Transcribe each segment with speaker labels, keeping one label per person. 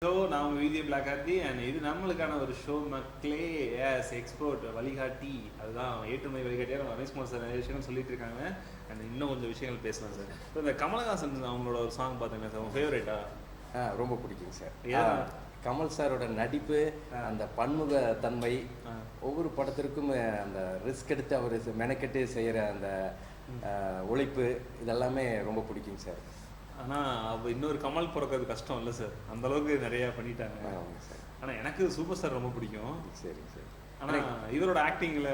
Speaker 1: So நான் Vijay black hearty and இது நம்மளுக்கான ஒரு ஷோ மக்களே எஸ் எக்ஸ்போர்ட் வழிகாட்டி அதுதான் ஏற்றுமதி வழிகாட்டியாக நம்ம ரமேஷ்குமார் சார் நிறைய விஷயங்கள் சொல்லிட்டு இருக்காங்க. அண்ட் இன்னும் கொஞ்சம் விஷயங்கள் பேசலாம் சார். ஸோ இந்த கமலஹாசன் அவங்களோட ஒரு சாங் பார்த்தீங்கன்னா சார் உங்கள் ஃபேவரேட்டா?
Speaker 2: ரொம்ப பிடிக்கும் சார். கமல் சாரோட நடிப்பு, அந்த பன்முக தன்மை, ஒவ்வொரு படத்திற்கும் அந்த ரிஸ்க் எடுத்து அவர் மெனக்கெட்டு செய்கிற அந்த உழைப்பு, இதெல்லாமே ரொம்ப பிடிக்கும் சார்.
Speaker 1: ஆனால் இன்னொரு கமல் பிறக்கிறது கஷ்டம் இல்லை சார், அந்த அளவுக்கு நிறையா பண்ணிட்டாங்க.
Speaker 2: ஆமாங்க சார்.
Speaker 1: ஆனால் எனக்கு சூப்பர் ஸ்டார் ரொம்ப பிடிக்கும்.
Speaker 2: சரிங்க சார்.
Speaker 1: ஆனால் இவரோட ஆக்டிங்கில்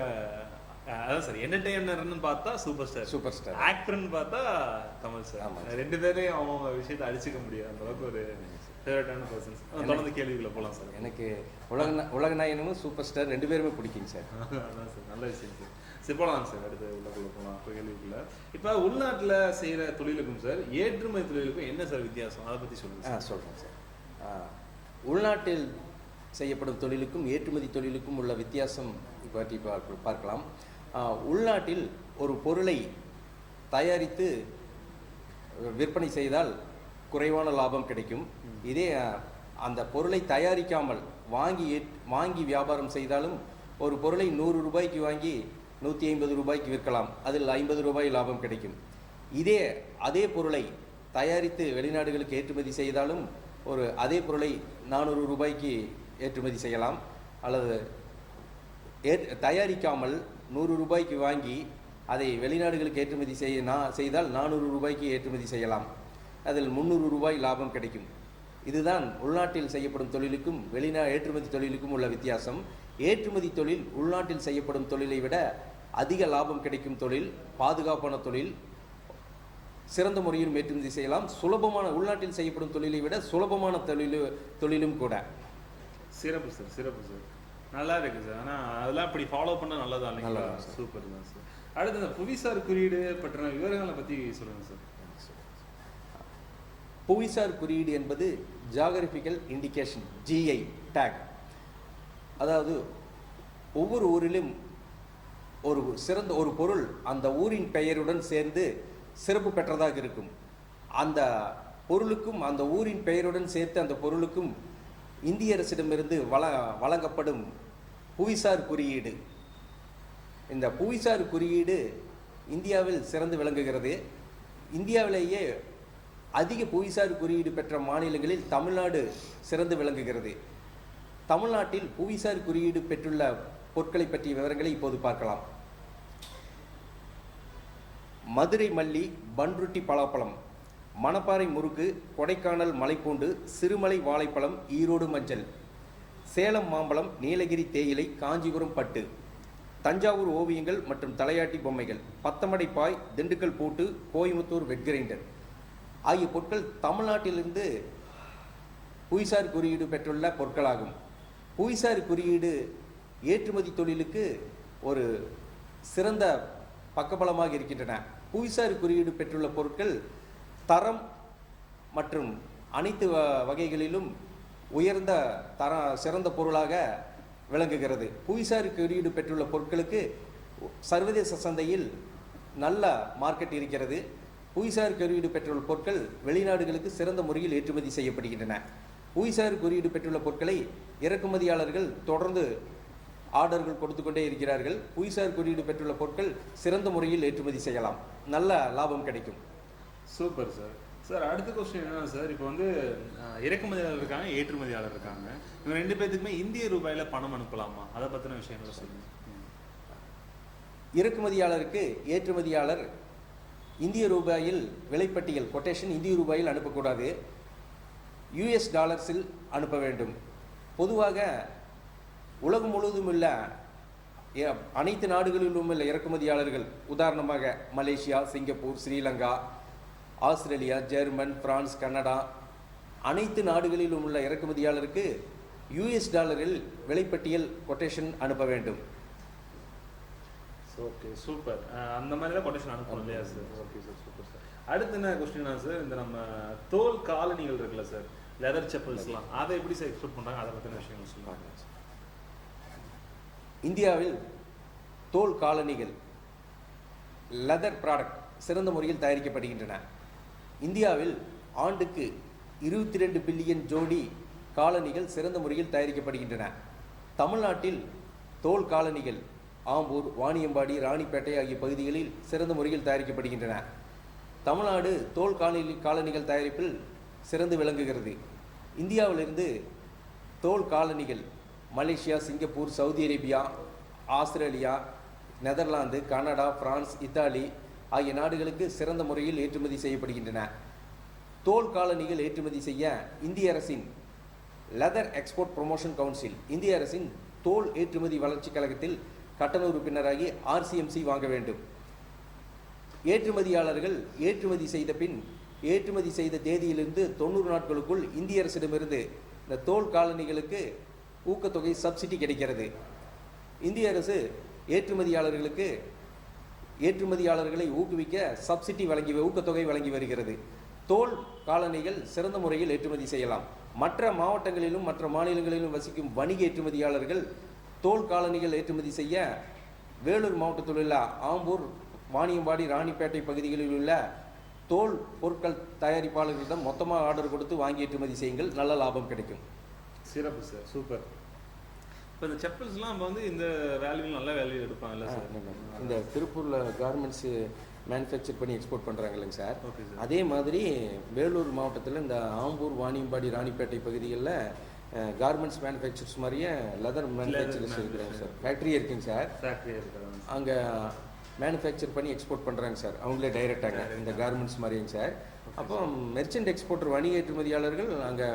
Speaker 1: அதான் சார் என்டர்டெய்னர்னு பார்த்தா சூப்பர் ஸ்டார், ஆக்டர்னு பார்த்தா கமல் சார். ரெண்டு பேரையும் அவங்க விஷயத்தை அடிச்சுக்க முடியாது, அந்த அளவுக்கு ஒரு ஃபேவரட்டான பர்சன்ஸ். தொடர்ந்து கேள்விகளை போகலாம் சார்.
Speaker 2: எனக்கு உலகநாயகனும் சூப்பர் ஸ்டார் ரெண்டு பேருமே பிடிக்குங்க சார்.
Speaker 1: அதான் சார், நல்ல விஷயம் சார். சரி போகலாம் சார், அடுத்து உள்ளக்குள்ள போகலாம் கேள்விக்குள்ள. இப்போ உள்நாட்டில் செய்கிற தொழிலுக்கும் சார் ஏற்றுமதி தொழிலுக்கும் என்ன சார் வித்தியாசம், அதை பற்றி சொல்லுங்கள்.
Speaker 2: சொல்கிறேன் சார். உள்நாட்டில் செய்யப்படும் தொழிலுக்கும் ஏற்றுமதி தொழிலுக்கும் உள்ள வித்தியாசம் பற்றி பார்க்கலாம். உள்நாட்டில் ஒரு பொருளை தயாரித்து விற்பனை செய்தால் குறைவான லாபம் கிடைக்கும். இதே அந்த பொருளை தயாரிக்காமல் வாங்கி வியாபாரம் செய்தாலும் ஒரு பொருளை 100 ரூபாய்க்கு வாங்கி 150 ரூபாய்க்கு விற்கலாம், அதில் 50 ரூபாய் லாபம் கிடைக்கும். அதே பொருளை தயாரித்து வெளிநாடுகளுக்கு ஏற்றுமதி செய்தாலும் அதே பொருளை 400 ரூபாய்க்கு ஏற்றுமதி செய்யலாம். அல்லது தயாரிக்காமல் 100 ரூபாய்க்கு வாங்கி அதை வெளிநாடுகளுக்கு ஏற்றுமதி செய்தால் 400 ரூபாய்க்கு ஏற்றுமதி செய்யலாம், அதில் 300 ரூபாய் லாபம் கிடைக்கும். இதுதான் உள்நாட்டில் செய்யப்படும் தொழிலுக்கும் ஏற்றுமதி தொழிலுக்கும் உள்ள வித்தியாசம். ஏற்றுமதி தொழில் உள்நாட்டில் செய்யப்படும் தொழிலை விட அதிக லாபம் கிடைக்கும் தொழில், பாதுகாப்பான தொழில், சிறந்த முறையில் ஏற்றுமதி செய்யலாம். உள்நாட்டில் செய்யப்படும் தொழிலை விட சுலபமான தொழிலும் கூட.
Speaker 1: சிறப்பு சார், சிறப்பு சார், நல்லா இருக்கு சார். ஆனால் அதெல்லாம் இப்படி ஃபாலோ பண்ண நல்லதா இல்லைங்களா? சூப்பர் தான் சார். அடுத்து இந்த புவிசார் குறியீடு பற்றின விவரங்களை பற்றி சொல்லுங்கள் சார்.
Speaker 2: புவிசார் குறியீடு என்பது ஜியாகிரபிக்கல் இண்டிகேஷன், ஜிஐ டேக். அதாவது ஒவ்வொரு ஊரிலும் ஒரு பொருள் அந்த ஊரின் பெயருடன் சேர்ந்து சிறப்பு பெற்றதாக இருக்கும். அந்த பொருளுக்கும் அந்த ஊரின் பெயருடன் சேர்த்து அந்த பொருளுக்கும் இந்திய அரசிடமிருந்து வழங்கப்படும் புவிசார் குறியீடு. இந்த புவிசார் குறியீடு இந்தியாவில் சிறந்து விளங்குகிறது. இந்தியாவிலேயே அதிக புவிசார் குறியீடு பெற்ற மாநிலங்களில் தமிழ்நாடு சிறந்து விளங்குகிறது. தமிழ்நாட்டில் புவிசார் குறியீடு பெற்றுள்ள பொருட்களை பற்றிய விவரங்களை இப்போது பார்க்கலாம். மதுரை மல்லி, பன்ருட்டி பலாப்பழம், மணப்பாறை முறுக்கு, கொடைக்கானல் மலைப்பூண்டு, சிறுமலை வாழைப்பழம், ஈரோடு மஞ்சள், சேலம் மாம்பழம், நீலகிரி தேயிலை, காஞ்சிபுரம் பட்டு, தஞ்சாவூர் ஓவியங்கள் மற்றும் தலையாட்டி பொம்மைகள், பத்தமடை பாய், திண்டுக்கல் பூட்டு, கோயம்புத்தூர் வெட் கிரைண்டர் ஆகிய பொருட்கள் தமிழ்நாட்டிலிருந்து புவிசார் குறியீடு பெற்றுள்ள பொருட்களாகும். புவிசார் குறியீடு ஏற்றுமதி தொழிலுக்கு ஒரு சிறந்த பக்கபலமாக இருக்கின்றன. புவிசார் குறியீடு பெற்றுள்ள பொருட்கள் தரம் மற்றும் அனைத்து வகைகளிலும் உயர்ந்த சிறந்த பொருளாக விளங்குகிறது. புவிசார் குறியீடு பெற்றுள்ள பொருட்களுக்கு சர்வதேச சந்தையில் நல்ல மார்க்கெட் இருக்கிறது. புவிசார் குறியீடு பெற்றுள்ள பொருட்கள் வெளிநாடுகளுக்கு சிறந்த முறையில் ஏற்றுமதி செய்யப்படுகின்றன. புவிசார் குறியீடு பெற்றுள்ள பொருட்களை இறக்குமதியாளர்கள் தொடர்ந்து ஆர்டர்கள் கொடுத்து கொண்டே இருக்கிறார்கள். புவிசார் குறியீடு பெற்றுள்ள பொருட்கள் சிறந்த முறையில் ஏற்றுமதி செய்யலாம், நல்ல லாபம் கிடைக்கும்.
Speaker 1: Super sir. சார் அடுத்த கொஸ்டின் என்னன்னா சார், இப்போ இறக்குமதியாளர் இருக்காங்க, ஏற்றுமதியாளர் இருக்காங்க. இவங்க ரெண்டு பேர்த்துக்குமே இந்திய ரூபாயில் பணம் அனுப்பலாமா, அதை பற்றின விஷயங்களை சொல்லுங்கள்.
Speaker 2: இறக்குமதியாளருக்கு ஏற்றுமதியாளர் இந்திய ரூபாயில் விலைப்பட்டியல் கொட்டேஷன் இந்திய ரூபாயில் அனுப்பக்கூடாது, US டாலர்ஸில் அனுப்ப வேண்டும். பொதுவாக உலகம் முழுவதும் உள்ள அனைத்து நாடுகளிலும் உள்ள இறக்குமதியாளர்கள், உதாரணமாக Malaysia, Singapore, Sri Lanka, Australia, German, France, Canada, அனைத்து நாடுகளிலும் உள்ள இறக்குமதியாளருக்கு US டாலரில் விலைப்பட்டியல் கொட்டேஷன் அனுப்ப வேண்டும்.
Speaker 1: Okay super. அந்த மாதிரி தான் கொட்டேஷன் அனுப்பணும் இல்லையா sir? Okay sir, super sir. அடுத்து என்ன கொஸ்டின்னா சார், இந்த நம்ம தோல் காலணிகள் இருக்குல்ல சார், லெதர் செப்பல்ஸ்லாம், அதை எப்படி சார் எக்ஸ்போர்ட் பண்ணுறாங்க, அதை பற்றின விஷயங்கள் சொல்லுவாங்க.
Speaker 2: இந்தியாவில் தோல் காலணிகள், லெதர் ப்ராடக்ட் சிறந்த முறையில் தயாரிக்கப்படுகின்றன. இந்தியாவில் ஆண்டுக்கு 22 பில்லியன் ஜோடி காலணிகள் சிறந்த முறையில் தயாரிக்கப்படுகின்றன. தமிழ்நாட்டில் தோல் காலணிகள் ஆம்பூர், வாணியம்பாடி, ராணிப்பேட்டை ஆகிய பகுதிகளில் சிறந்த முறையில் தயாரிக்கப்படுகின்றன. தமிழ்நாடு தோல் காலணிகள் தயாரிப்பில் சிறந்து விளங்குகிறது. இந்தியாவிலிருந்து தோல் காலணிகள் Malaysia, Singapore, Saudi Arabia, Australia, Netherlands, Canada, France, Italy ஆகிய நாடுகளுக்கு சிறந்த முறையில் ஏற்றுமதி செய்யப்படுகின்றன. தோல் காலணிகள் ஏற்றுமதி செய்ய இந்திய அரசின் லெதர் எக்ஸ்போர்ட் ப்ரொமோஷன் கவுன்சில், இந்திய அரசின் தோல் ஏற்றுமதி வளர்ச்சி கழகத்தில் கட்டண உறுப்பினராகி RCMC வாங்க வேண்டும். ஏற்றுமதியாளர்கள் ஏற்றுமதி செய்த பின் ஏற்றுமதி செய்த தேதியிலிருந்து 90 நாட்களுக்குள் இந்திய அரசிடமிருந்து இந்த தோல் காலணிகளுக்கு ஊக்கத்தொகை சப்சிடி கிடைக்கிறது. இந்திய அரசு ஏற்றுமதியாளர்களை ஊக்குவிக்க சப்சிடி ஊக்கத்தொகை வழங்கி வருகிறது. தோல் காலணிகள் சிறந்த முறையில் ஏற்றுமதி செய்யலாம். மற்ற மாவட்டங்களிலும் மற்ற மாநிலங்களிலும் வசிக்கும் வணிக ஏற்றுமதியாளர்கள் தோல் காலணிகள் ஏற்றுமதி செய்ய வேலூர் மாவட்டத்தில் உள்ள ஆம்பூர், வாணியம்பாடி, ராணிப்பேட்டை பகுதிகளில் உள்ள தோல் பொருட்கள் தயாரிப்பாளர்களிடம் மொத்தமாக ஆர்டர் கொடுத்து வாங்கி ஏற்றுமதி செய்யுங்கள், நல்ல லாபம் கிடைக்கும்.
Speaker 1: சிறப்பு சார், சூப்பர். இப்போ இந்த செப்பல்ஸ்லாம் நம்ம வந்து இந்த வேல்யூவில் நல்ல வேல்யூ எடுப்பாங்கல்ல சார்?
Speaker 2: இந்த திருப்பூரில் கார்மெண்ட்ஸு மேனுஃபேக்சர் பண்ணி எக்ஸ்போர்ட் பண்ணுறாங்க இல்லைங்க சார்?
Speaker 1: Okay sir.
Speaker 2: அதே மாதிரி வேலூர் மாவட்டத்தில் இந்த ஆம்பூர், வாணியம்பாடி, ராணிப்பேட்டை பகுதிகளில் கார்மெண்ட்ஸ் மேனுஃபேக்சர்ஸ் மாதிரியே லெதர் மேனுஃபேக்சர்ஸ் இருக்கிறாங்க சார். ஃபேக்ட்ரி இருக்குங்க சார்.
Speaker 1: ஃபேக்ட்ரி இருக்கிறாங்க.
Speaker 2: அங்கே மேனுஃபேக்சர் பண்ணி எக்ஸ்போர்ட் பண்ணுறாங்க சார். அவங்களே டைரெக்டாக இந்த கார்மெண்ட்ஸ் மாதிரிங்க சார். அப்போ மெர்ச்சன்ட் எக்ஸ்போர்ட்டர் வணிக ஏற்றுமதியாளர்கள் அங்கே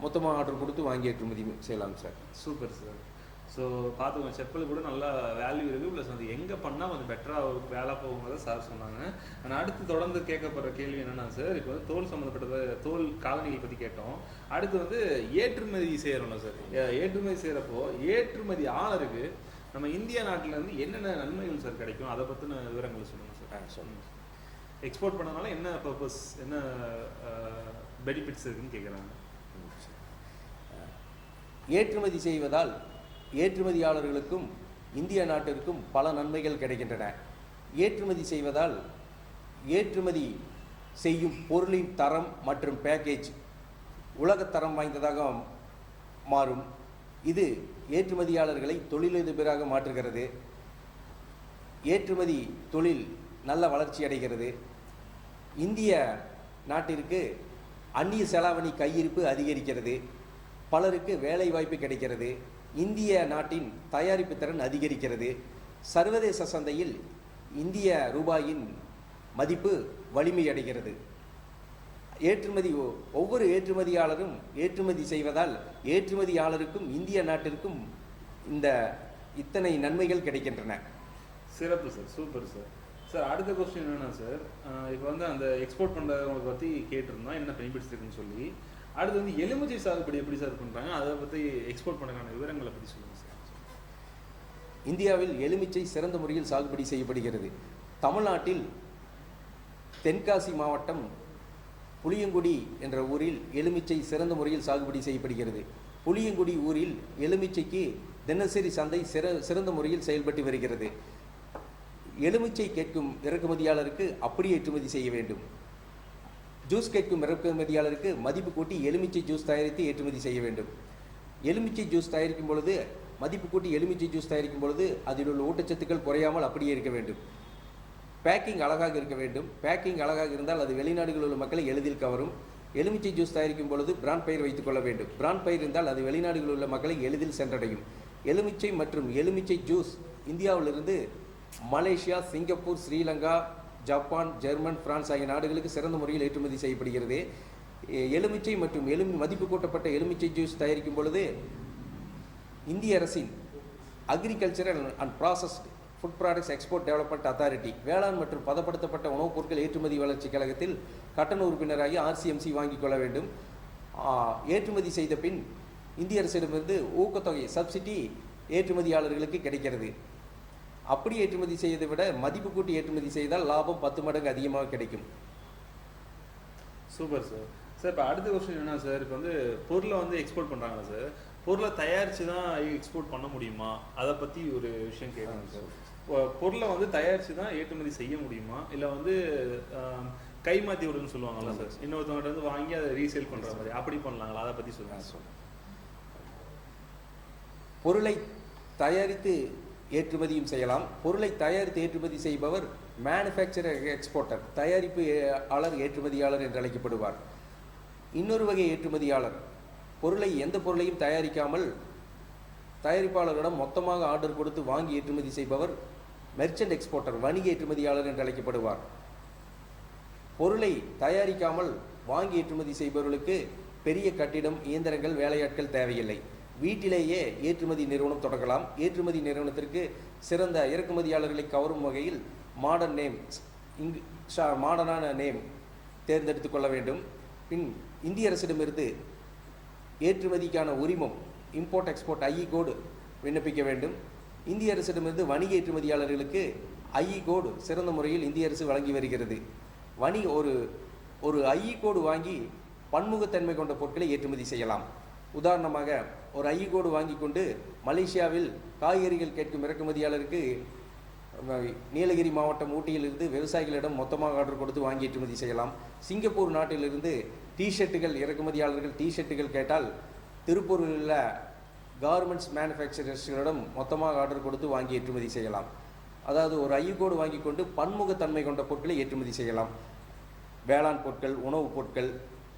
Speaker 2: மொத்தமாக ஆர்டர் கொடுத்து வாங்கி ஏற்றுமதி செய்யலாம் சார்.
Speaker 1: Super sir. ஸோ பார்த்துக்கோங்க, செப்பல் கூட நல்லா வேல்யூ இருக்குது. ப்ளஸ் வந்து எங்கே பண்ணால் கொஞ்சம் பெட்டராக வேலை போகும்போது சார் சொன்னாங்க. ஆனால் அடுத்து தொடர்ந்து கேட்கப்படுற கேள்வி என்னென்னா சார், இப்போ வந்து தோல் சம்மந்தப்பட்டது, தோல் காலணிகள் பற்றி கேட்டோம். அடுத்து வந்து ஏற்றுமதி செய்கிறோம்ல சார், ஏற்றுமதி செய்கிறப்போ ஏற்றுமதியாளருக்கு நம்ம இந்தியா நாட்டிலேருந்து என்னென்ன நன்மைகள் சார் கிடைக்கும், அதை பற்றின விவரங்களை சொல்லுங்கள் சார்.
Speaker 2: சொல்லுங்கள்.
Speaker 1: எக்ஸ்போர்ட் பண்ணனால என்ன பர்பஸ், என்ன பெனிஃபிட்ஸ் இருக்குன்னு கேட்குறாங்க.
Speaker 2: ஏற்றுமதி செய்வதால் ஏற்றுமதியாளர்களுக்கும் இந்திய நாட்டிற்கும் பல நன்மைகள் கிடைக்கின்றன. ஏற்றுமதி செய்வதால் ஏற்றுமதி செய்யும் பொருளின் தரம் மற்றும் பேக்கேஜ் உலகத்தரம் வாய்ந்ததாக மாறும். இது ஏற்றுமதியாளர்களை தொழிலதிபராக மாற்றுகிறது. ஏற்றுமதி தொழில் நல்ல வளர்ச்சி அடைகிறது. இந்திய நாட்டிற்கு அந்நிய செலாவணி கையிருப்பு அதிகரிக்கிறது. பலருக்கு வேலை வாய்ப்பு கிடைக்கிறது. இந்திய நாட்டின் தயாரிப்பு திறன் அதிகரிக்கிறது. சர்வதேச சந்தையில் இந்திய ரூபாயின் மதிப்பு வலிமையடைகிறது. ஒவ்வொரு ஏற்றுமதியாளரும் ஏற்றுமதி செய்வதால் ஏற்றுமதியாளருக்கும் இந்திய நாட்டிற்கும் இத்தனை நன்மைகள் கிடைக்கின்றன.
Speaker 1: சிறப்பு சார், சூப்பர் சார். சார் அடுத்த கொஸ்டின் என்னென்னா சார், இப்போ வந்து அந்த எக்ஸ்போர்ட் பண்ணுறவங்களை பற்றி கேட்டிருந்தோம் என்ன பெனிஃபிட்ஸ் இருக்குன்னு சொல்லி. அடுத்து வந்து எலுமிச்சை சாகுபடி எப்படி சார் பண்ணுறாங்க, அதை பற்றி எக்ஸ்போர்ட் பண்ணுறதுக்கான விவரங்களை பற்றி சொல்லுங்கள் சார்.
Speaker 2: இந்தியாவில் எலுமிச்சை சிறந்த முறையில் சாகுபடி செய்யப்படுகிறது. தமிழ்நாட்டில் தென்காசி மாவட்டம் புளியங்குடி என்ற ஊரில் எலுமிச்சை சிறந்த முறையில் சாகுபடி செய்யப்படுகிறது. புளியங்குடி ஊரில் எலுமிச்சைக்கு தினசரி சந்தை சிறந்த முறையில் செயல்பட்டு வருகிறது. எலுமிச்சை கேட்கும் இறக்குமதியாளருக்கு அப்படியே ஏற்றுமதி செய்ய வேண்டும். ஜூஸ் கேட்கும் இறக்குமதியாளருக்கு மதிப்பு கூட்டி எலுமிச்சை ஜூஸ் தயாரித்து ஏற்றுமதி செய்ய வேண்டும். எலுமிச்சை ஜூஸ் தயாரிக்கும் பொழுது மதிப்பு கூட்டி எலுமிச்சை ஜூஸ் தயாரிக்கும் பொழுது அதில் உள்ள ஊட்டச்சத்துக்கள் குறையாமல் அப்படியே இருக்க வேண்டும். பேக்கிங் அழகாக இருக்க வேண்டும். பேக்கிங் அழகாக இருந்தால் அது வெளிநாடுகளில் உள்ள மக்களை எளிதில் கவரும். எலுமிச்சை ஜூஸ் தயாரிக்கும் பொழுது பிராண்ட் பெயர் வைத்துக் கொள்ள வேண்டும். பிராண்ட் பெயர் இருந்தால் அது வெளிநாடுகளில் உள்ள மக்களை எளிதில் சென்றடையும். எலுமிச்சை மற்றும் எலுமிச்சை ஜூஸ் இந்தியாவிலிருந்து Malaysia, Singapore, Sri Lanka, Japan, German, France ஆகிய நாடுகளுக்கு சிறந்த முறையில் ஏற்றுமதி செய்யப்படுகிறது. எலுமிச்சை மற்றும் மதிப்பு கூட்டப்பட்ட எலுமிச்சை ஜூஸ் தயாரிக்கும் பொழுது இந்திய அரசின் agricultural and processed food products export development authority, வேளாண் மற்றும் பதப்படுத்தப்பட்ட உணவுப் பொருட்கள் ஏற்றுமதி வளர்ச்சி கழகத்தில் கட்டண உறுப்பினராகி RCMC வாங்கிக் கொள்ள வேண்டும். ஏற்றுமதி செய்த பின் இந்திய அரசிடமிருந்து ஊக்கத்தொகை சப்சிடி ஏற்றுமதியாளர்களுக்கு கிடைக்கிறது. அப்படி ஏற்றுமதி செய்வதை விட மதிப்பு கூட்டி ஏற்றுமதி செய்தால் லாபம் 10 மடங்கு அதிகமாக கிடைக்கும்.
Speaker 1: Super sir. சார் இப்போ அடுத்த கொஸ்டின் என்ன சார், இப்போ வந்து பொருளை வந்து எக்ஸ்போர்ட் பண்ணுறாங்களா சார், பொருளை தயாரித்து தான் எக்ஸ்போர்ட் பண்ண முடியுமா, அதை பற்றி ஒரு விஷயம் கேட்குறாங்க சார். பொருளை வந்து தயாரித்து தான் ஏற்றுமதி செய்ய முடியுமா, இல்லை வந்து கைமாற்றி விடுன்னு சொல்லுவாங்களா சார், இன்னொருத்தவங்கள்ட்ட வந்து வாங்கி அதை ரீசேல் பண்ணுற மாதிரி அப்படி பண்ணலாங்களா, அதை பற்றி சொல்லுங்கள் சார்.
Speaker 2: பொருளை தயாரித்து ஏற்றுமதியும் செய்யலாம். பொருளை தயாரித்து ஏற்றுமதி செய்பவர் மேனுஃபேக்சரர் எக்ஸ்போர்ட்டர், தயாரிப்பாளர் ஏற்றுமதியாளர் என்று அழைக்கப்படுவார். இன்னொரு வகை ஏற்றுமதியாளர் எந்த பொருளையும் தயாரிக்காமல் தயாரிப்பாளரிடம் மொத்தமாக ஆர்டர் கொடுத்து வாங்கி ஏற்றுமதி செய்பவர் மெர்ச்சன்ட் எக்ஸ்போர்ட்டர், வணிக ஏற்றுமதியாளர் என்று அழைக்கப்படுவார். பொருளை தயாரிக்காமல் வாங்கி ஏற்றுமதி செய்பவர்களுக்கு பெரிய கட்டிடம், இயந்திரங்கள், வேலையாட்கள் தேவையில்லை. வீட்டிலேயே ஏற்றுமதி நிறுவனம் தொடங்கலாம். ஏற்றுமதி நிறுவனத்திற்கு சிறந்த இறக்குமதியாளர்களை கவரும் வகையில் மாடர்னான நேம் தேர்ந்தெடுத்து கொள்ள வேண்டும். பின் இந்திய அரசிடமிருந்து ஏற்றுமதிக்கான உரிமம் இம்போர்ட் எக்ஸ்போர்ட் ஐஇ கோடு விண்ணப்பிக்க வேண்டும். இந்திய அரசிடமிருந்து வணிக ஏற்றுமதியாளர்களுக்கு ஐஇ கோடு சிறந்த முறையில் இந்திய அரசு வழங்கி வருகிறது. ஒரு ஐஇ கோடு வாங்கி பன்முகத்தன்மை கொண்ட பொருட்களை ஏற்றுமதி செய்யலாம். உதாரணமாக ஒரு ஐஇ கோடு வாங்கி கொண்டு மலேசியாவில் காய்கறிகள் கேட்கும் இறக்குமதியாளருக்கு நீலகிரி மாவட்டம் ஊட்டியிலிருந்து விவசாயிகளிடம் மொத்தமாக ஆர்டர் கொடுத்து வாங்கி ஏற்றுமதி செய்யலாம். சிங்கப்பூர் நாட்டிலிருந்து டிஷர்ட்டுகள் இறக்குமதியாளர்கள் டிஷர்ட்டுகள் கேட்டால் திருப்பூரில் உள்ள கார்மெண்ட்ஸ் மேனுஃபேக்சரர்ஸ்களிடம் மொத்தமாக ஆர்டர் கொடுத்து வாங்கி ஏற்றுமதி செய்யலாம். அதாவது ஒரு ஐஇ கோடு வாங்கி கொண்டு பன்முகத்தன்மை கொண்ட பொருட்களை ஏற்றுமதி செய்யலாம். வேளாண் பொருட்கள், உணவுப் பொருட்கள்,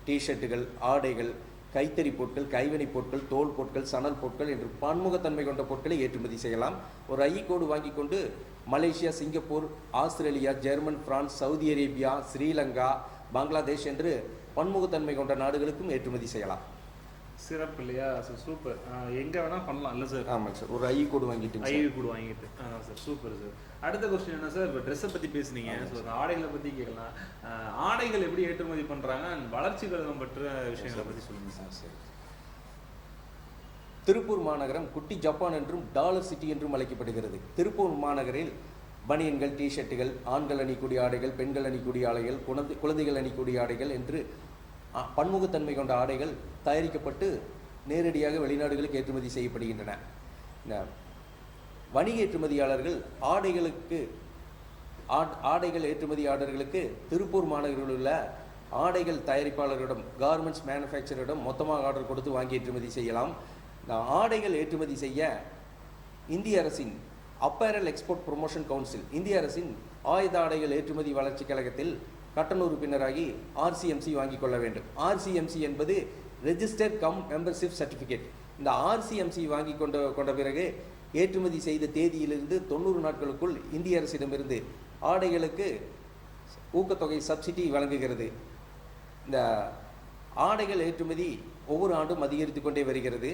Speaker 2: டிஷர்ட்டுகள், ஆடைகள், கைத்தறி பொருட்கள், கைவினைப் பொருட்கள், தோல் பொருட்கள், சணல் பொருட்கள் என்று பன்முகத்தன்மை கொண்ட பொருட்களை ஏற்றுமதி செய்யலாம். ஒரு ஐஇ கோடு வாங்கி கொண்டு Malaysia, Singapore, Australia, German, France, Saudi Arabia, Sri Lanka, Bangladesh என்று பன்முகத்தன்மை கொண்ட நாடுகளுக்கும் ஏற்றுமதி செய்யலாம்.
Speaker 1: சிறப்பு இல்லையா சார்? சூப்பர். எங்கே வேணால் பண்ணலாம் இல்லை சார்?
Speaker 2: ஆமாங்க சார். ஒரு ஐஇ கோடு வாங்கிட்டு
Speaker 1: சார். Super sir. அடுத்த கொஸ்டின் என்ன சார்? இப்போ ட்ரெஸ்ஸை பற்றி பேசுனீங்க. ஸோ அந்த ஆடைகளை பற்றி கேட்கலாம். ஆடைகள் எப்படி ஏற்றுமதி பண்ணுறாங்க, வளர்ச்சி கழகம் பற்ற விஷயங்களை பற்றி சொல்லுங்கள் சார்.
Speaker 2: சரி. திருப்பூர் மாநகரம் குட்டி ஜப்பான் என்றும் டாலர் சிட்டி என்றும் அழைக்கப்படுகிறது. திருப்பூர் மாநகரில் பனியன்கள், டிஷர்ட்டுகள், ஆண்கள் அணிக்கூடிய ஆடைகள், பெண்கள் அணிக்கூடிய ஆடைகள், குழந்தைகள் அணிக்கூடிய ஆடைகள் என்று பன்முகத்தன்மை கொண்ட ஆடைகள் தயாரிக்கப்பட்டு நேரடியாக வெளிநாடுகளுக்கு ஏற்றுமதி செய்யப்படுகின்றன. வணிக ஏற்றுமதியாளர்கள் ஆடைகள் ஏற்றுமதியாளர்களுக்கு திருப்பூர் மாநகரில் உள்ள ஆடைகள் தயாரிப்பாளரிடம், கார்மெண்ட்ஸ் மேனுஃபேக்சரிடம் மொத்தமாக ஆர்டர் கொடுத்து வாங்கி ஏற்றுமதி செய்யலாம். ஆடைகள் ஏற்றுமதி செய்ய இந்திய அரசின் அப்பேரல் எக்ஸ்போர்ட் ப்ரொமோஷன் கவுன்சில், இந்திய அரசின் ஆயுத ஆடைகள் ஏற்றுமதி வளர்ச்சி கழகத்தில் கட்டண உறுப்பினராகி RCMC வாங்கி கொள்ள வேண்டும். RCMC என்பது ரெஜிஸ்டர்ட் கம் மெம்பர்ஷிப் சர்டிஃபிகேட். இந்த RCMC வாங்கி கொண்ட பிறகு ஏற்றுமதி செய்த தேதியிலிருந்து 90 நாட்களுக்குள் இந்திய அரசிடமிருந்து ஆடைகளுக்கு ஊக்கத்தொகை சப்சிடி வழங்குகிறது. இந்த ஆடைகள் ஏற்றுமதி ஒவ்வொரு ஆண்டும் அதிகரித்து கொண்டே வருகிறது.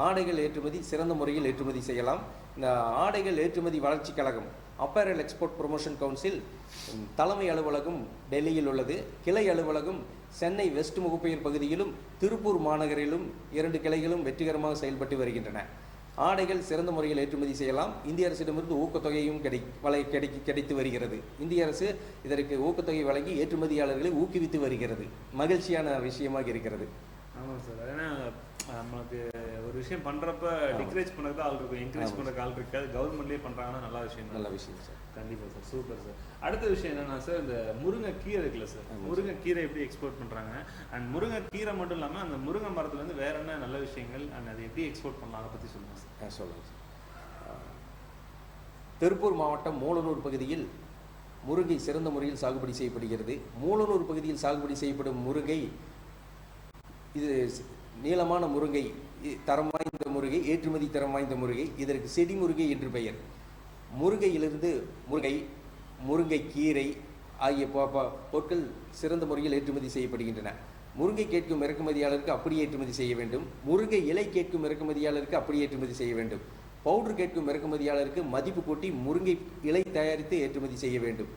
Speaker 2: ஆடைகள் ஏற்றுமதி சிறந்த முறையில் ஏற்றுமதி செய்யலாம். இந்த ஆடைகள் ஏற்றுமதி வளர்ச்சி கழகம் அப்பேரல் எக்ஸ்போர்ட் ப்ரொமோஷன் கவுன்சில் தலைமை அலுவலகம் டெல்லியில் உள்ளது. கிளை அலுவலகம் சென்னை வெஸ்ட் முகப்பெயர் பகுதியிலும் திருப்பூர் மாநகரிலும் 2 கிளைகளும் வெற்றிகரமாக செயல்பட்டு வருகின்றன. ஆடைகள் சிறந்த முறையில் ஏற்றுமதி செய்யலாம். இந்திய அரசிடமிருந்து ஊக்கத்தொகையும் கிடைத்து வருகிறது. இந்திய அரசு இதற்கு ஊக்கத்தொகை வழங்கி ஏற்றுமதியாளர்களை ஊக்குவித்து வருகிறது. மகிழ்ச்சியான விஷயமாக இருக்கிறது.
Speaker 1: ஆமாம் சார். ஏன்னா நமக்கு ஒரு விஷயம் பண்ணுறப்ப டிக்ரேஜ் பண்ணுறது ஆள் இருக்கும், என்கரேஜ் பண்ணுறதுக்கு ஆள் இருக்காது. கவர்மெண்ட்லேயே பண்ணுறாங்கன்னா நல்ல விஷயம்
Speaker 2: சார்.
Speaker 1: கண்டிப்பாக சார். Super sir. அடுத்த விஷயம் என்னன்னா சார், இந்த முருங்கைக்கீரை இருக்குல்ல சார், முருங்கைக்கீரை எப்படி எக்ஸ்போர்ட் பண்ணுறாங்க, அண்ட் முருங்கைக்கீரை மட்டும் இல்லாமல் அந்த முருங்கை மரத்துலேருந்து வேற என்ன நல்ல விஷயங்கள் அண்ட் அதை எப்படி எக்ஸ்போர்ட் பண்ணலாம், அதை பற்றி சொல்லுங்கள் சார்.
Speaker 2: சொல்லுங்கள் சார். திருப்பூர் மாவட்டம் மூலனூர் பகுதியில் முருங்கை சிறந்த முறையில் சாகுபடி செய்யப்படுகிறது. மூலனூர் பகுதியில் சாகுபடி செய்யப்படும் முருங்கை இது நீளமான முருங்கை, தரம் வாய்ந்த முருங்கை, ஏற்றுமதி தரம் வாய்ந்த முருங்கை. இதற்கு செடி முருங்கை என்று பெயர். முருங்கையிலிருந்து முருங்கைக்கீரை ஆகிய பொருட்கள் சிறந்த முறையில் ஏற்றுமதி செய்யப்படுகின்றன. முருங்கை கேட்கும் இறக்குமதியாளருக்கு அப்படியே ஏற்றுமதி செய்ய வேண்டும். முருங்கை இலை கேட்கும் இறக்குமதியாளருக்கு அப்படியே ஏற்றுமதி செய்ய வேண்டும். பவுடர் கேட்கும் இறக்குமதியாளருக்கு மதிப்பு கூட்டி முருங்கை இலை தயாரித்து ஏற்றுமதி செய்ய வேண்டும்.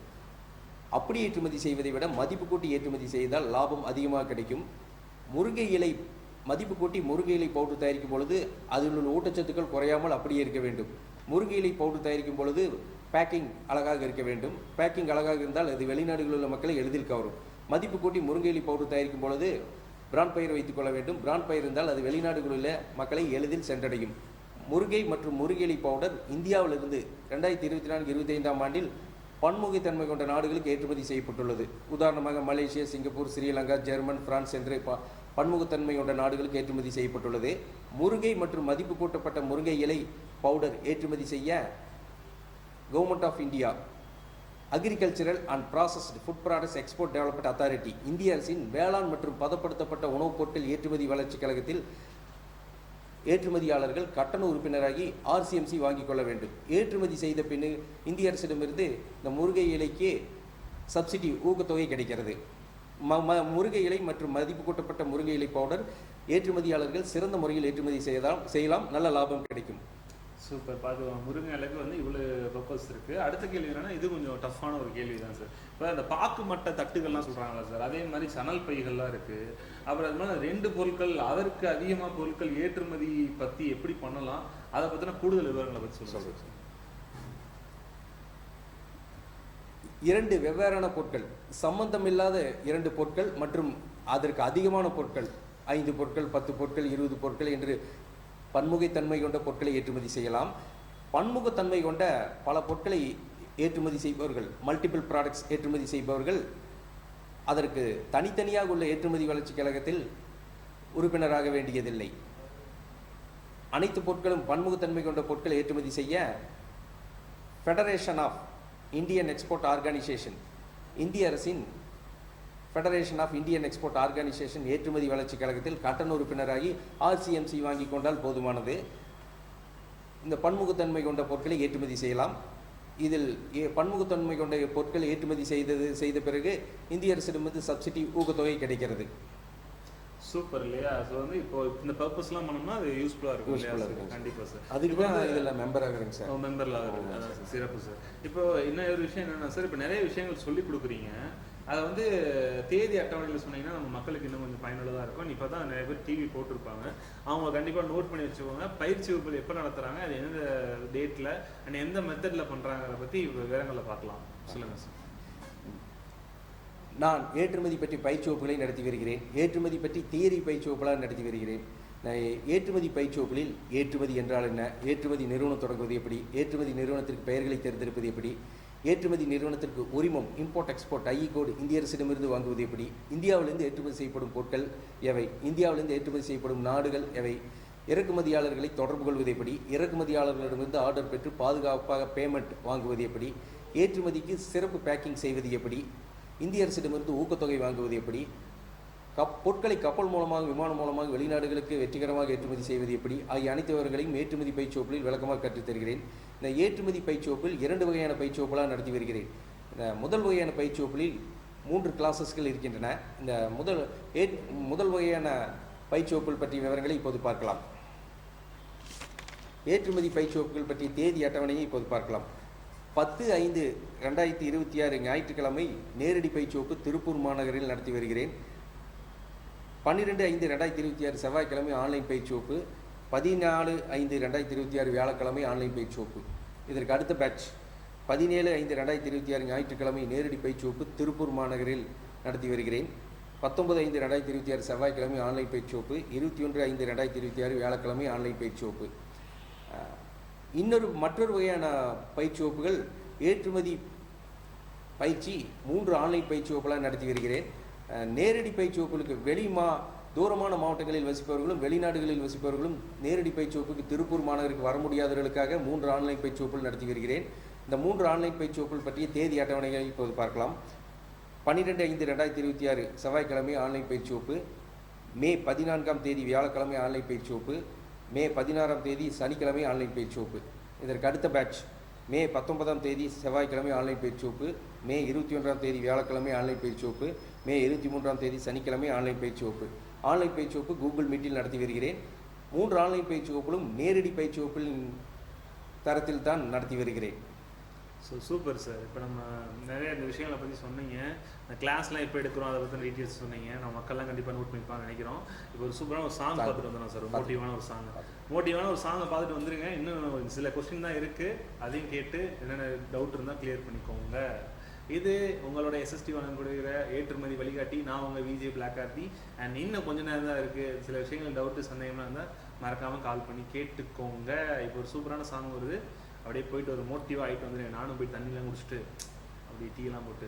Speaker 2: அப்படி ஏற்றுமதி செய்வதை விட மதிப்பு கூட்டி ஏற்றுமதி செய்தால் லாபம் அதிகமாக கிடைக்கும். முருங்கை இலை மதிப்பு கூட்டி முருங்கை இலை பவுடர் தயாரிக்கும் பொழுது அதில் உள்ள ஊட்டச்சத்துக்கள் குறையாமல் அப்படியே இருக்க வேண்டும். முருங்கை இலை பவுடர் தயாரிக்கும் பொழுது பேக்கிங் அழகாக இருக்க வேண்டும். பேக்கிங் அழகாக இருந்தால் அது வெளிநாடுகளில் உள்ள மக்களை எளிதில் கவரும். மதிப்பு கூட்டி முருங்கை இலை பவுடர் தயாரிக்கும் பொழுது பிராண்ட் பெயர் வைத்துக் கொள்ள வேண்டும். பிராண்ட் பெயர் இருந்தால் அது வெளிநாடுகளில் உள்ள மக்களை எளிதில் சென்றடையும். முருங்கை மற்றும் முருங்கை இலை பவுடர் இந்தியாவிலிருந்து 2024-25 ஆண்டில் பன்முகத்தன்மை கொண்ட நாடுகளுக்கு ஏற்றுமதி செய்யப்பட்டுள்ளது. உதாரணமாக Malaysia, Singapore, Sri Lanka, German, France என்று பன்முகத்தன்மை கொண்ட நாடுகளுக்கு ஏற்றுமதி செய்யப்பட்டுள்ளது. முருங்கை மற்றும் மதிப்பு கூட்டப்பட்ட முருங்கை இலை பவுடர் ஏற்றுமதி செய்ய government of India agricultural and processed food products export development authority இந்திய அரசின் வேளாண் மற்றும் பதப்படுத்தப்பட்ட உணவுப் பொருட்கள் ஏற்றுமதி வளர்ச்சி கழகத்தில் ஏற்றுமதியாளர்கள் கட்டண உறுப்பினராகி RCMC வாங்கிக் கொள்ள வேண்டும். ஏற்றுமதி செய்த பின் இந்திய அரசிடமிருந்து இந்த முருங்கை இலைக்கு சப்சிடி ஊக்கத்தொகை கிடைக்கிறது. முருங்கை இலை மற்றும் மதிப்பு கூட்டப்பட்ட முருங்கை இலை பவுடர் ஏற்றுமதியாளர்கள் சிறந்த முறையில் ஏற்றுமதி செய்யலாம், நல்ல லாபம் கிடைக்கும்.
Speaker 1: சூப்பர். பார்த்துக்கலாம். முருங்கை இலைக்கு வந்து இவ்வளோ பர்பஸ் இருக்குது. அடுத்த கேள்வி என்னன்னா, இது கொஞ்சம் டஃப்பான ஒரு கேள்வி தான் சார். இப்போ அந்த பாக்கு மட்ட தட்டுகள்லாம் சொல்கிறாங்களா சார், அதே மாதிரி சணல் பைகள்லாம் இருக்குது. அப்புறம் அது மாதிரி 2 பொருட்கள், அதற்கு அதிகமாக பொருட்கள் ஏற்றுமதி பற்றி எப்படி பண்ணலாம், அதை பற்றின கூடுதல் விவரங்களை பற்றி சொல்லுங்கள் சார்.
Speaker 2: 2 வெவ்வேறான பொருட்கள், சம்பந்தமில்லாத 2 பொருட்கள் மற்றும் அதற்கு அதிகமான பொருட்கள், 5 பொருட்கள், 10 பொருட்கள், 20 பொருட்கள் என்று பன்முகத்தன்மை கொண்ட பொருட்களை ஏற்றுமதி செய்யலாம். பன்முகத்தன்மை கொண்ட பல பொருட்களை ஏற்றுமதி செய்பவர்கள், மல்டிபிள் ப்ராடக்ட்ஸ் ஏற்றுமதி செய்பவர்கள் அதற்கு தனித்தனியாக உள்ள ஏற்றுமதி வளர்ச்சி கழகத்தில் உறுப்பினராக வேண்டியதில்லை. அனைத்து பொருட்களும் பன்முகத்தன்மை கொண்ட பொருட்களை ஏற்றுமதி செய்ய federation of Indian export organisation, இந்திய அரசின் federation of Indian export organisation ஏற்றுமதி வளர்ச்சி கழகத்தில் கட்டண உறுப்பினராகி RCMC வாங்கி கொண்டால் போதுமானது. இந்த பன்முகத்தன்மை கொண்ட பொருட்களை ஏற்றுமதி செய்யலாம். இதில் பன்முகத்தன்மை கொண்ட பொருட்களை ஏற்றுமதி செய்த பிறகு இந்திய அரசிடமிருந்து சப்சிடி ஊக்கத்தொகை கிடைக்கிறது.
Speaker 1: சூப்பர் இல்லையா? ஸோ வந்து இப்போ இந்த பர்பஸ்லாம் பண்ணோம்னா அது யூஸ்ஃபுல்லாக இருக்கும். கண்டிப்பாக சார்.
Speaker 2: அதுக்கு தான் இதில் மெம்பர் ஆகுறேங்க சார்.
Speaker 1: மெம்பரில் ஆகுறது. அதான் சார், சிறப்பு சார். இப்போ இன்னொரு விஷயம் என்னென்னா சார், இப்போ நிறைய விஷயங்கள் சொல்லி கொடுக்குறீங்க. அதை வந்து தேதி அட்டவணையில் சொன்னீங்கன்னா நம்ம மக்களுக்கு இன்னும் கொஞ்சம் பயனுள்ளதாக இருக்கும். இப்போ தான் நிறைய பேர் டிவி போட்டிருப்பாங்க, அவங்க கண்டிப்பாக நோட் பண்ணி வச்சுக்கோங்க. பயிற்சி வகுப்புகள் எப்போ நடத்துகிறாங்க, அது எந்த டேட்டில் அண்ட் எந்த மெத்தடில் பண்ணுறாங்கிறத பற்றி விவரங்களை பார்க்கலாம். சொல்லுங்கள் சார்.
Speaker 2: நான் ஏற்றுமதி பற்றி பயிற்சி வகுப்புகளை நடத்தி வருகிறேன். ஏற்றுமதி பற்றி தியரி பயிற்சி வகுப்புகளாக நடத்தி வருகிறேன். ஏற்றுமதி பயிற்சி வகுப்புகளில் ஏற்றுமதி என்றால் என்ன, ஏற்றுமதி நிறுவனம் தொடங்குவது எப்படி, ஏற்றுமதி நிறுவனத்திற்கு பெயர்களை தேர்ந்தெடுப்பது எப்படி, ஏற்றுமதி நிறுவனத்திற்கு உரிமம் இம்போர்ட் எக்ஸ்போர்ட் IE கோடு இந்திய அரசிடமிருந்து வாங்குவது எப்படி, இந்தியாவிலிருந்து ஏற்றுமதி செய்யப்படும் பொருட்கள் எவை, இந்தியாவிலிருந்து ஏற்றுமதி செய்யப்படும் நாடுகள் எவை, இறக்குமதியாளர்களை தொடர்பு கொள்வது எப்படி, இறக்குமதியாளர்களிடமிருந்து ஆர்டர் பெற்று பாதுகாப்பாக பேமெண்ட் வாங்குவது எப்படி, ஏற்றுமதிக்கு சிறப்பு பேக்கிங் செய்வது எப்படி, இந்திய அரசிடமிருந்து ஊக்கத்தொகை வாங்குவது எப்படி, பொருட்களை கப்பல் மூலமாக விமானம் மூலமாக வெளிநாடுகளுக்கு வெற்றிகரமாக ஏற்றுமதி செய்வது எப்படி ஆகிய அனைத்து விவரங்களையும் ஏற்றுமதி பயிற்சி வகுப்பில் விளக்கமாக கற்றுத் தருகிறேன். இந்த ஏற்றுமதி பயிற்சி வகுப்பில் 2 வகையான பயிற்சி வகுப்புகளாக நடத்தி வருகிறேன். இந்த முதல் வகையான பயிற்சி வகுப்பில் 3 கிளாஸஸ்கள் இருக்கின்றன. இந்த முதல் வகையான பயிற்சி வகுப்புகள் பற்றிய விவரங்களை இப்போது பார்க்கலாம். ஏற்றுமதி பயிற்சி வகுப்புகள் பற்றிய தேதி அட்டவணையை இப்போது பார்க்கலாம். 10/5/2026 ஞாயிற்றுக்கிழமை நேரடி பயிற்சி வகுப்பு திருப்பூர் மாநகரில் நடத்தி வருகிறேன். 12/5/2026 செவ்வாய்க்கிழமை ஆன்லைன் பயிற்சி வகுப்பு, 14/5/2026 வியாழக்கிழமை ஆன்லைன் பயிற்சி வகுப்பு. இதற்கு அடுத்த பேட்ச் 17/5/2026 ஞாயிற்றுக்கிழமை நேரடி பயிற்சி வகுப்பு திருப்பூர் மாநகரில் நடத்தி வருகிறேன். 19/5/2026 செவ்வாய்க்கிழமை ஆன்லைன் பயிற்சி வகுப்பு, 21/5/2026 வியாழக்கிழமை ஆன்லைன் பயிற்சி வகுப்பு. மற்றொரு வகையான பயிற்சி வகுப்புகள் ஏற்றுமதி பயிற்சி 3 ஆன்லைன் பயிற்சி வகுப்புகளாக நடத்தி வருகிறேன். நேரடி பயிற்சி வகுப்புகளுக்கு தூரமான மாவட்டங்களில் வசிப்பவர்களும் வெளிநாடுகளில் வசிப்பவர்களும் நேரடி பயிற்சி வகுப்புக்கு திருப்பூர் மாநகருக்கு வர முடியாதவர்களுக்காக 3 ஆன்லைன் பயிற்சி வகுப்புகள் நடத்தி வருகிறேன். இந்த 3 ஆன்லைன் பயிற்சி வகுப்புகள் பற்றிய தேதி அட்டவணைகளை இப்போது பார்க்கலாம். 12/5/2026 செவ்வாய்க்கிழமை ஆன்லைன் பயிற்சி வகுப்பு, மே 14ஆம் தேதி வியாழக்கிழமை ஆன்லைன் பயிற்சி வகுப்பு, மே 16ஆம் தேதி சனிக்கிழமை ஆன்லைன் பயிற்சி வகுப்பு. இதற்கு அடுத்த பேட்ச் மே 19ஆம் தேதி செவ்வாய்க்கிழமை ஆன்லைன் பயிற்சி வகுப்பு, மே 21ஆம் தேதி வியாழக்கிழமை ஆன்லைன் பயிற்சி வகுப்பு, மே 23ஆம் தேதி சனிக்கிழமை ஆன்லைன் பயிற்சி வகுப்பு. ஆன்லைன் பயிற்சி வகுப்பு கூகுள் மீட்டில் நடத்தி வருகிறேன். 3 ஆன்லைன் பயிற்சி வகுப்புகளும் நேரடி பயிற்சி வகுப்பின் தரத்தில் தான் நடத்தி வருகிறேன்.
Speaker 1: So super sir. இப்போ நம்ம நிறைய இந்த விஷயங்களை பற்றி சொன்னீங்க. இந்த கிளாஸ்லாம் எப்போ எடுக்கிறோம் அதை பற்றி டீட்டெயில்ஸ் சொன்னீங்க. நம்ம மக்கள்லாம் கண்டிப்பாக நோட் பண்ணிப்பாங்க நினைக்கிறோம். இப்போ ஒரு சூப்பரான ஒரு சாங் பார்த்துட்டு வந்துடும் சார். மோட்டிவான ஒரு சாங்கை பார்த்துட்டு வந்துருங்க. இன்னும் சில கொஸ்டின் தான் இருக்குது, அதையும் கேட்டு என்னென்ன டவுட் இருந்தால் கிளியர் பண்ணிக்கோங்க. இது உங்களோட SST வழங்கப்படுகிற ஏற்றுமதி வழிகாட்டி. நான் உங்கள் VJ பிளாக் கார்த்தி. அண்ட் இன்னும் கொஞ்சம் நேரம் தான் இருக்குது. சில விஷயங்கள் டவுட்டு சந்தேகமாக இருந்தால் மறக்காமல் கால் பண்ணி கேட்டுக்கோங்க. இப்போ ஒரு சூப்பரான சாங் வருது, அப்படியே போயிட்டு ஒரு மோட்டிவாக ஆகிட்டு வந்துடுங்க. நானும் போய் தண்ணிலாம் குடிச்சிட்டு அப்படியே டீலாம் போட்டு